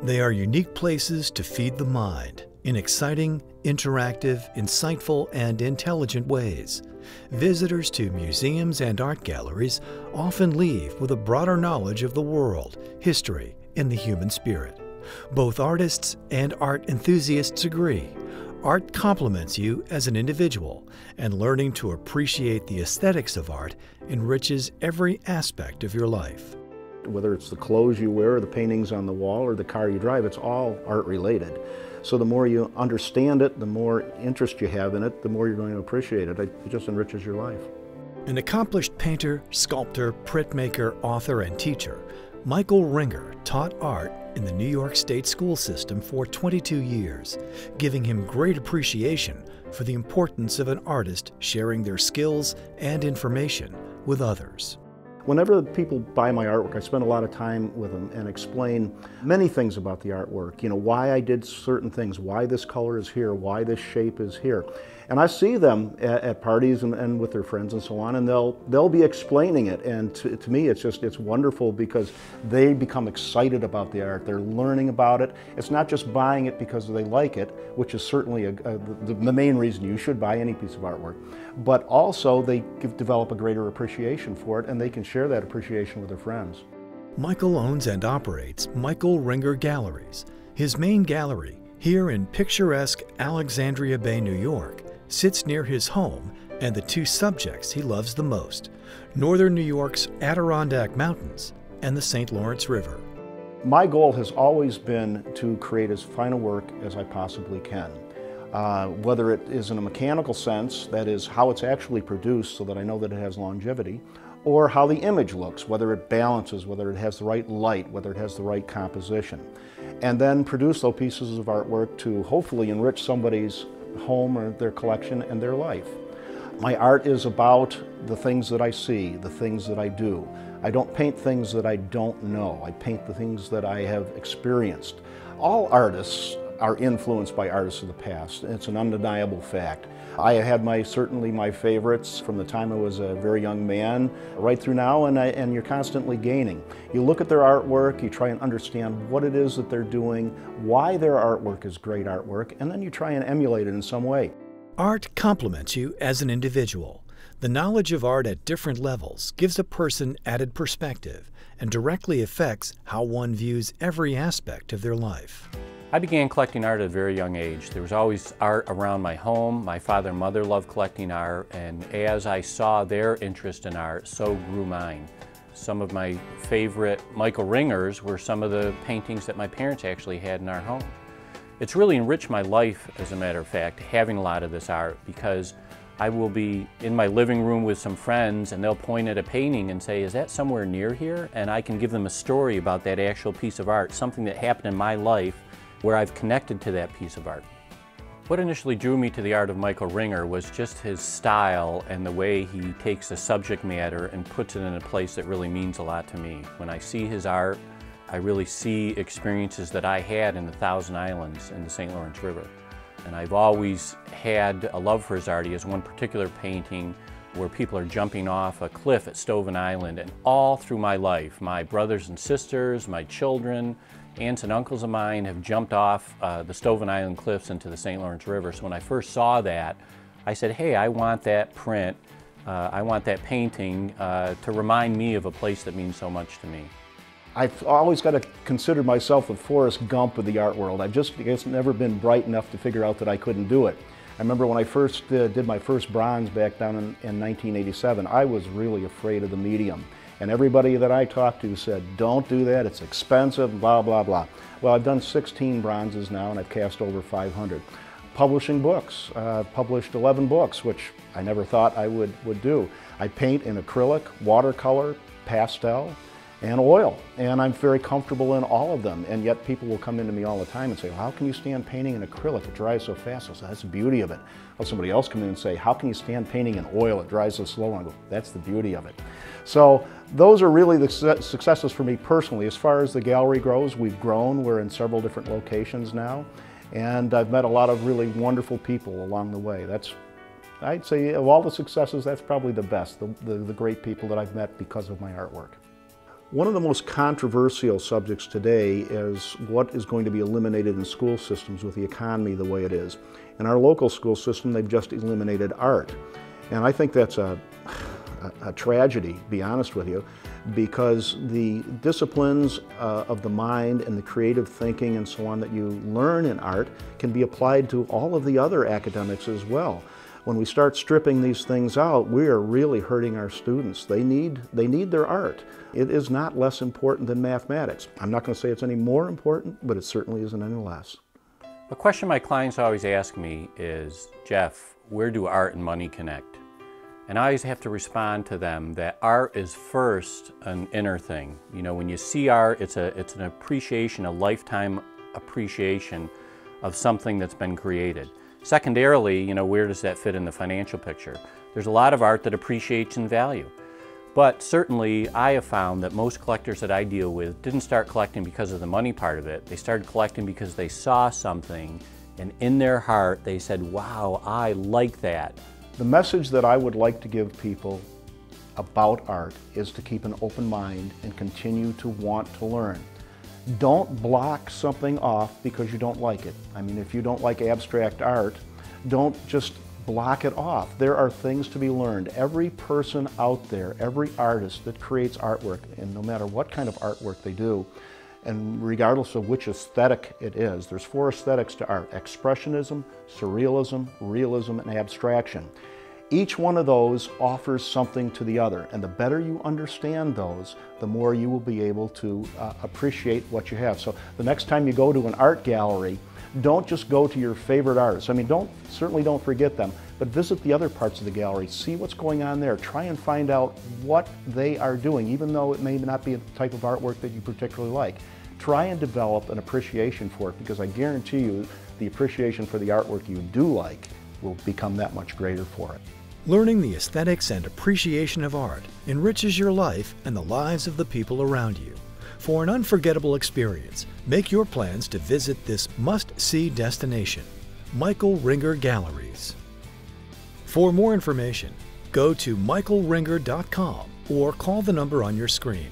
They are unique places to feed the mind in exciting, interactive, insightful, and intelligent ways. Visitors to museums and art galleries often leave with a broader knowledge of the world, history, and the human spirit. Both artists and art enthusiasts agree. Art complements you as an individual, and learning to appreciate the aesthetics of art enriches every aspect of your life. Whether it's the clothes you wear, or the paintings on the wall, or the car you drive, it's all art related. So the more you understand it, the more interest you have in it, the more you're going to appreciate it. It just enriches your life. An accomplished painter, sculptor, printmaker, author, and teacher, Michael Ringer taught art in the New York State school system for 22 years, giving him great appreciation for the importance of an artist sharing their skills and information with others. Whenever people buy my artwork, I spend a lot of time with them and explain many things about the artwork. You know, why I did certain things, why this color is here, why this shape is here. And I see them at parties and with their friends and so on, and they'll be explaining it. And to me, it's wonderful because they become excited about the art. They're learning about it. It's not just buying it because they like it, which is certainly the main reason you should buy any piece of artwork. But also they develop a greater appreciation for it, and they can share that appreciation with their friends. Michael owns and operates Michael Ringer Galleries. His main gallery, here in picturesque Alexandria Bay, New York, sits near his home and the two subjects he loves the most, Northern New York's Adirondack Mountains and the St. Lawrence River. My goal has always been to create as fine a work as I possibly can. Whether it is in a mechanical sense, that is how it's actually produced so that I know that it has longevity, or how the image looks, whether it balances, whether it has the right light, whether it has the right composition. And then produce those pieces of artwork to hopefully enrich somebody's home or their collection and their life. My art is about the things that I see, the things that I do. I don't paint things that I don't know. I paint the things that I have experienced. All artists are influenced by artists of the past. It's an undeniable fact. I had certainly my favorites from the time I was a very young man right through now, and you're constantly gaining. You look at their artwork, you try and understand what it is that they're doing, why their artwork is great artwork, and then you try and emulate it in some way. Art complements you as an individual. The knowledge of art at different levels gives a person added perspective and directly affects how one views every aspect of their life. I began collecting art at a very young age. There was always art around my home. My father and mother loved collecting art, and as I saw their interest in art, so grew mine. Some of my favorite Michael Ringers were some of the paintings that my parents actually had in our home. It's really enriched my life, as a matter of fact, having a lot of this art, because I will be in my living room with some friends and they'll point at a painting and say, "Is that somewhere near here?" And I can give them a story about that actual piece of art, something that happened in my life where I've connected to that piece of art. What initially drew me to the art of Michael Ringer was just his style and the way he takes a subject matter and puts it in a place that really means a lot to me. When I see his art, I really see experiences that I had in the Thousand Islands in the St. Lawrence River. And I've always had a love for his art. He has one particular painting where people are jumping off a cliff at Stoughton Island, and all through my life, my brothers and sisters, my children, aunts and uncles of mine have jumped off the Stoughton Island cliffs into the St. Lawrence River. So when I first saw that, I said, hey, I want that print, I want that painting to remind me of a place that means so much to me. I've always got to consider myself the Forrest Gump of the art world. I've just never been bright enough to figure out that I couldn't do it. I remember when I first did my first bronze back down in 1987, I was really afraid of the medium. And everybody that I talked to said, don't do that, it's expensive, blah, blah, blah. Well, I've done 16 bronzes now and I've cast over 500. Publishing books, published 11 books, which I never thought I would do. I paint in acrylic, watercolor, pastel, and oil, and I'm very comfortable in all of them, and yet people will come into me all the time and say, well, how can you stand painting in acrylic? It dries so fast. I say, that's the beauty of it. Well, somebody else come in and say, how can you stand painting in oil? It dries so slow. And I go, that's the beauty of it. So those are really the successes for me personally. As far as the gallery grows, we've grown. We're in several different locations now, and I've met a lot of really wonderful people along the way. I'd say of all the successes, that's probably the best, the great people that I've met because of my artwork. One of the most controversial subjects today is what is going to be eliminated in school systems with the economy the way it is. In our local school system, they've just eliminated art. And I think that's a tragedy, to be honest with you, because the disciplines of the mind and the creative thinking and so on that you learn in art can be applied to all of the other academics as well. When we start stripping these things out, we are really hurting our students. They need their art. It is not less important than mathematics. I'm not going to say it's any more important, but it certainly isn't any less. A question my clients always ask me is, Jeff, where do art and money connect? And I always have to respond to them that art is first an inner thing. You know, when you see art, it's an appreciation, a lifetime appreciation of something that's been created. Secondarily, you know, where does that fit in the financial picture? There's a lot of art that appreciates in value. But certainly, I have found that most collectors that I deal with didn't start collecting because of the money part of it. They started collecting because they saw something, and in their heart, they said, wow, I like that. The message that I would like to give people about art is to keep an open mind and continue to want to learn. Don't block something off because you don't like it. I mean, if you don't like abstract art, don't just block it off. There are things to be learned. Every person out there, every artist that creates artwork, and no matter what kind of artwork they do, and regardless of which aesthetic it is, there's 4 aesthetics to art: expressionism, surrealism, realism, and abstraction. Each one of those offers something to the other, and the better you understand those, the more you will be able to appreciate what you have. So the next time you go to an art gallery, don't just go to your favorite artists. I mean, certainly don't forget them, but visit the other parts of the gallery, see what's going on there, try and find out what they are doing, even though it may not be a type of artwork that you particularly like. Try and develop an appreciation for it, because I guarantee you the appreciation for the artwork you do like will become that much greater for it. Learning the aesthetics and appreciation of art enriches your life and the lives of the people around you. For an unforgettable experience, make your plans to visit this must-see destination, Michael Ringer Galleries. For more information, go to michaelringer.com or call the number on your screen.